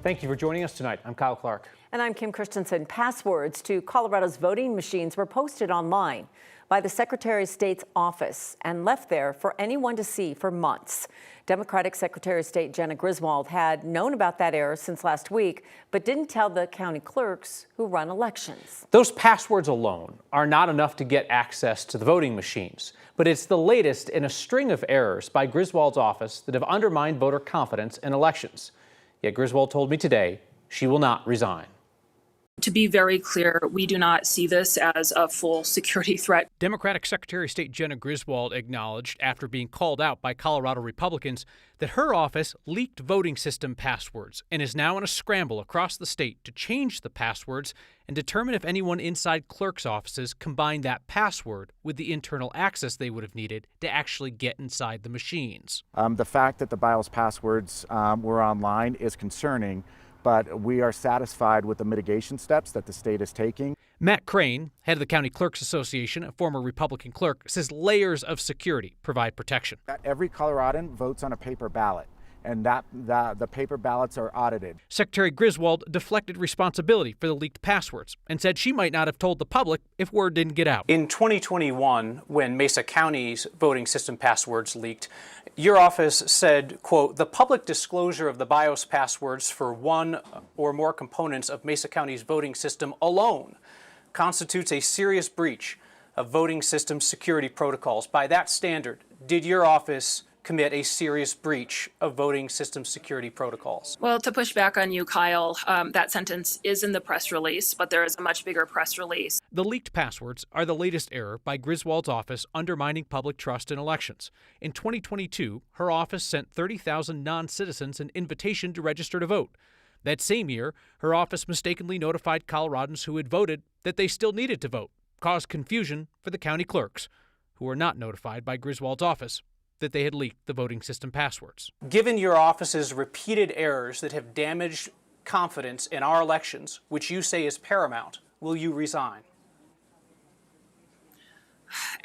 Thank you for joining us tonight. I'm Kyle Clark. And I'm Kim Christensen. Passwords to Colorado's voting machines were posted online by the Secretary of State's office and left there for anyone to see for months. Democratic Secretary of State Jenna Griswald had known about that error since last week, but didn't tell the county clerks who run elections. Those passwords alone are not enough to get access to the voting machines, but it's the latest in a string of errors by Griswold's office that have undermined voter confidence in elections. Yet Griswold told me today she will not resign. To be very clear, we do not see this as a full security threat. Democratic Secretary of State Jenna Griswold acknowledged after being called out by Colorado Republicans that her office leaked voting system passwords and is now in a scramble across the state to change the passwords and determine if anyone inside clerks' offices combined that password with the internal access they would have needed to actually get inside the machines. The fact that the BIOS passwords were online is concerning, but we are satisfied with the mitigation steps that the state is taking. Matt Crane, head of the County Clerks Association, a former Republican clerk, says layers of security provide protection. Every Coloradan votes on a paper ballot, and the paper ballots are audited. Secretary Griswold deflected responsibility for the leaked passwords and said she might not have told the public if word didn't get out. In 2021, when Mesa County's voting system passwords leaked, your office said, quote, "The public disclosure of the BIOS passwords for one or more components of Mesa County's voting system alone constitutes a serious breach of voting system security protocols. By that standard, did your office commit a serious breach of voting system security protocols?" Well, to push back on you, Kyle, that sentence is in the press release, but there is a much bigger press release. The leaked passwords are the latest error by Griswold's office undermining public trust in elections. In 2022, her office sent 30,000 non-citizens an invitation to register to vote. That same year, her office mistakenly notified Coloradans who had voted that they still needed to vote, caused confusion for the county clerks, who were not notified by Griswold's office that they had leaked the voting system passwords. Given your office's repeated errors that have damaged confidence in our elections, which you say is paramount, will you resign?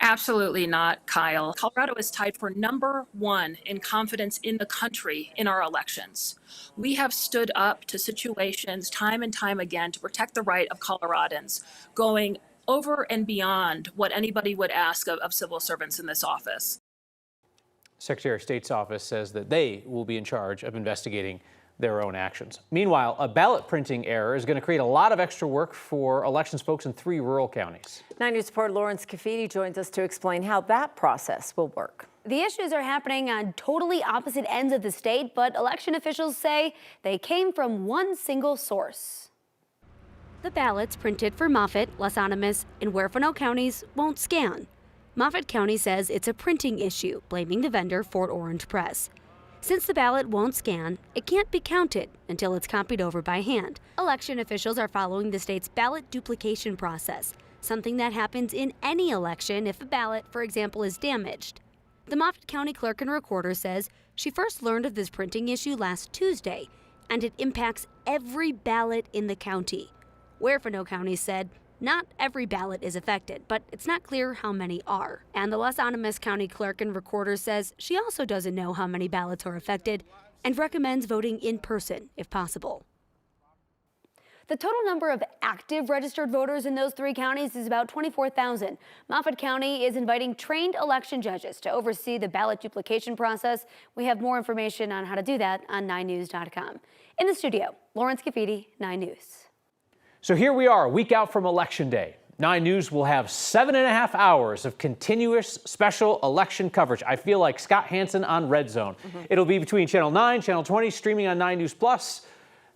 Absolutely not, Kyle. Colorado is tied for #1 in confidence in the country in our elections. We have stood up to situations time and time again to protect the right of Coloradans, going over and beyond what anybody would ask of civil servants in this office. Secretary of State's office says that they will be in charge of investigating their own actions. Meanwhile, a ballot printing error is going to create a lot of extra work for elections folks in 3 rural counties. 9 News reporter Lawrence Cafidi joins us to explain how that process will work. The issues are happening on totally opposite ends of the state, but election officials say they came from one single source. The ballots printed for Moffett, Las Animas, and Huerfano counties won't scan. Moffett County says it's a printing issue, blaming the vendor Fort Orange Press. Since the ballot won't scan, it can't be counted until it's copied over by hand. Election officials are following the state's ballot duplication process, something that happens in any election if a ballot, for example, is damaged. The Moffett County Clerk and Recorder says she first learned of this printing issue last Tuesday, and it impacts every ballot in the county. Huerfano County said not every ballot is affected, but it's not clear how many are. And the Las Animas County Clerk and Recorder says she also doesn't know how many ballots are affected and recommends voting in person if possible. The total number of active registered voters in those 3 counties is about 24,000. Moffett County is inviting trained election judges to oversee the ballot duplication process. We have more information on how to do that on 9news.com. In the studio, Lawrence Cafidi, 9 News. So here we are, a week out from Election Day. 9 News will have 7.5 hours of continuous special election coverage. I feel like Scott Hansen on Red Zone. It'll be between Channel 9, Channel 20, streaming on 9 News Plus.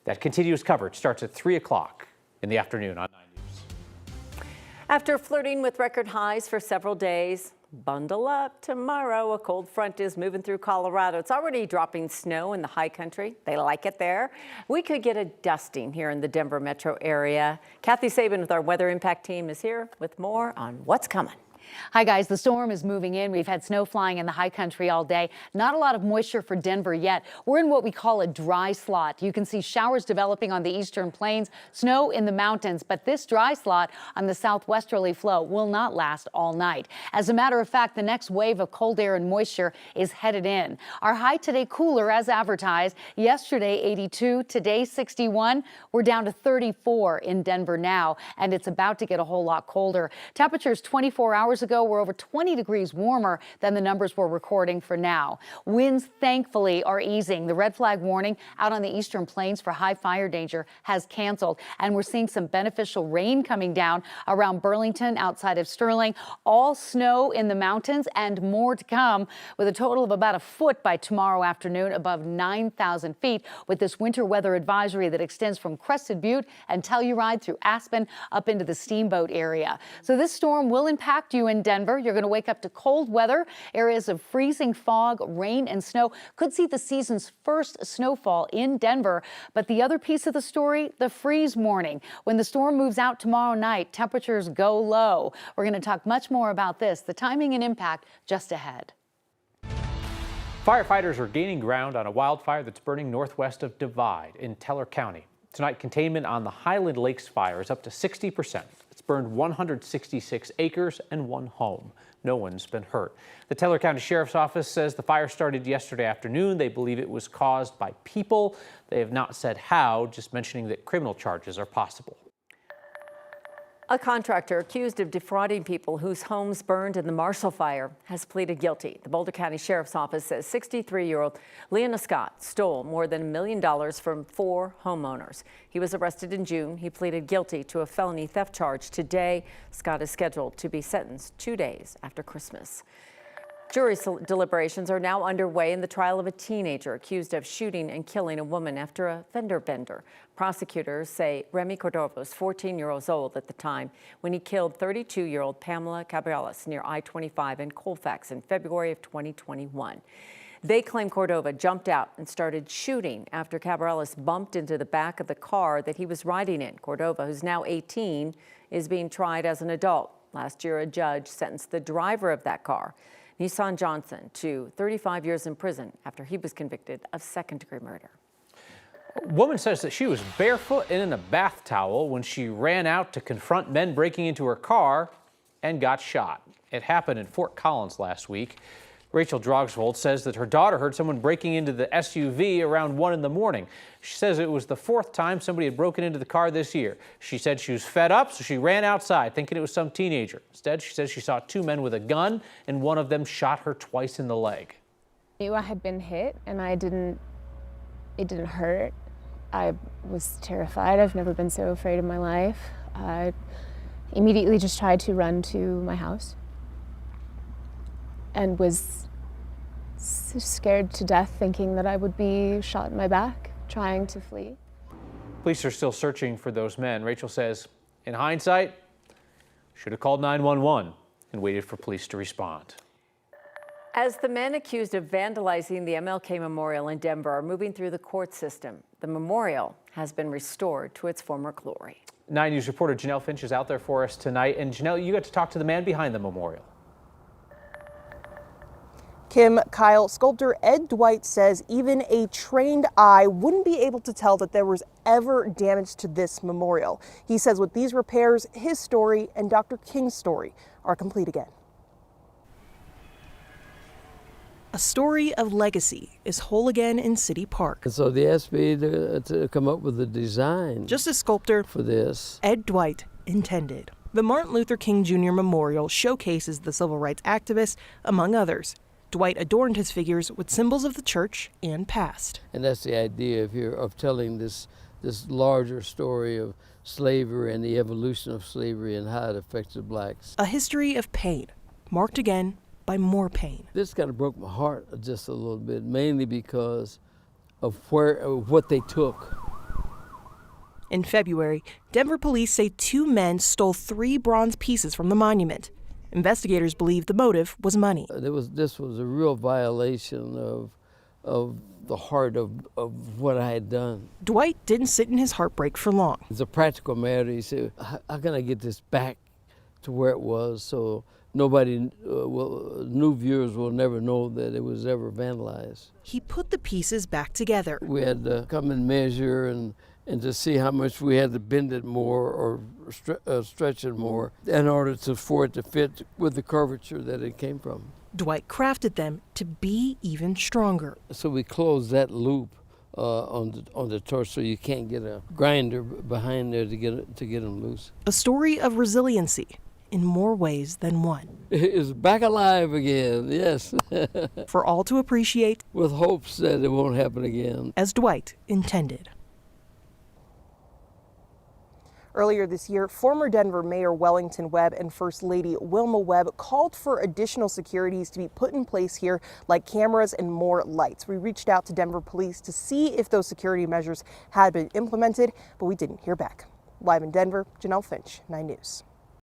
That continuous coverage starts at 3 o'clock in the afternoon on 9 News. After flirting with record highs for several days, bundle up. Tomorrow, a cold front is moving through Colorado. It's already dropping snow in the high country. They like it there. We could get a dusting here in the Denver metro area. Kathy Sabin with our weather impact team is here with more on what's coming. Hi guys, the storm is moving in. We've had snow flying in the high country all day. Not a lot of moisture for Denver yet. We're in what we call a dry slot. You can see showers developing on the eastern plains, snow in the mountains, but this dry slot on the southwesterly flow will not last all night. As a matter of fact, the next wave of cold air and moisture is headed in. Our high today cooler as advertised. Yesterday 82, today 61. We're down to 34 in Denver now, and it's about to get a whole lot colder. Temperatures 24 hours ago were over 20 degrees warmer than the numbers we're recording for now. Winds, thankfully, are easing. The red flag warning out on the eastern plains for high fire danger has canceled, and we're seeing some beneficial rain coming down around Burlington, outside of Sterling. All snow in the mountains and more to come, with a total of about a foot by tomorrow afternoon, above 9,000 feet, with this winter weather advisory that extends from Crested Butte and Telluride through Aspen up into the Steamboat area. So this storm will impact you in Denver. You're going to wake up to cold weather, areas of freezing fog, rain and snow. Could see the season's first snowfall in Denver. But the other piece of the story, the freeze warning. When the storm moves out tomorrow night, temperatures go low. We're going to talk much more about this, the timing and impact just ahead. Firefighters are gaining ground on a wildfire that's burning northwest of Divide in Teller County. Tonight, containment on the Highland Lakes fire is up to 60%. It's burned 166 acres and one home. No one's been hurt. The Teller County Sheriff's Office says the fire started yesterday afternoon. They believe it was caused by people. They have not said how, just mentioning that criminal charges are possible. A contractor accused of defrauding people whose homes burned in the Marshall Fire has pleaded guilty. The Boulder County Sheriff's Office says 63-year-old Leona Scott stole more than $1 million from 4 homeowners. He was arrested in June. He pleaded guilty to a felony theft charge today. Scott is scheduled to be sentenced 2 days after Christmas. Jury deliberations are now underway in the trial of a teenager accused of shooting and killing a woman after a fender bender. Prosecutors say Remy Cordova was 14 years old at the time when he killed 32-year-old Pamela Cabrales near I-25 in Colfax in February of 2021. They claim Cordova jumped out and started shooting after Cabrales bumped into the back of the car that he was riding in. Cordova, who's now 18, is being tried as an adult. Last year, a judge sentenced the driver of that car, Nissan Johnson, to 35 years in prison after he was convicted of second-degree murder. A woman says that she was barefoot and in a bath towel when she ran out to confront men breaking into her car and got shot. It happened in Fort Collins last week. Rachel Griswald says that her daughter heard someone breaking into the SUV around 1 in the morning. She says it was the 4th time somebody had broken into the car this year. She said she was fed up, so she ran outside thinking it was some teenager. Instead, she says she saw 2 men with a gun, and one of them shot her twice in the leg. I knew I had been hit, and it didn't hurt. I was terrified. I've never been so afraid in my life. I immediately just tried to run to my house and was scared to death, thinking that I would be shot in my back, trying to flee. Police are still searching for those men. Rachel says, in hindsight, should have called 911 and waited for police to respond. As the men accused of vandalizing the MLK Memorial in Denver are moving through the court system, the memorial has been restored to its former glory. 9 News reporter Janelle Finch is out there for us tonight. And Janelle, you got to talk to the man behind the memorial. Kim, Kyle, sculptor Ed Dwight says even a trained eye wouldn't be able to tell that there was ever damage to this memorial. He says with these repairs, his story and Dr. King's story are complete again. A story of legacy is whole again in City Park. So they asked me to come up with a design. Just as sculptor for this, Ed Dwight intended. The Martin Luther King Jr. Memorial showcases the civil rights activist, among others. Dwight adorned his figures with symbols of the church and past. And that's the idea of telling this larger story of slavery and the evolution of slavery and how it affected blacks. A history of pain, marked again by more pain. This kind of broke my heart just a little bit, mainly because of what they took. In February, Denver police say 2 men stole 3 bronze pieces from the monument. Investigators believe the motive was money. This was a real violation of the heart of what I had done. Dwight didn't sit in his heartbreak for long. It's a practical matter. He said, how can I get this back to where it was so nobody, new viewers will never know that it was ever vandalized. He put the pieces back together. We had to come and measure and to see how much we had to bend it more or stretch it more in order for it to fit with the curvature that it came from. Dwight crafted them to be even stronger. So we closed that loop on the torch, so you can't get a grinder behind there to get them loose. A story of resiliency in more ways than one. It's back alive again, yes. For all to appreciate, with hopes that it won't happen again, as Dwight intended. Earlier this year, former Denver Mayor Wellington Webb and First Lady Wilma Webb called for additional securities to be put in place here, like cameras and more lights. We reached out to Denver police to see if those security measures had been implemented, but we didn't hear back. Live in Denver, Janelle Finch, 9 News.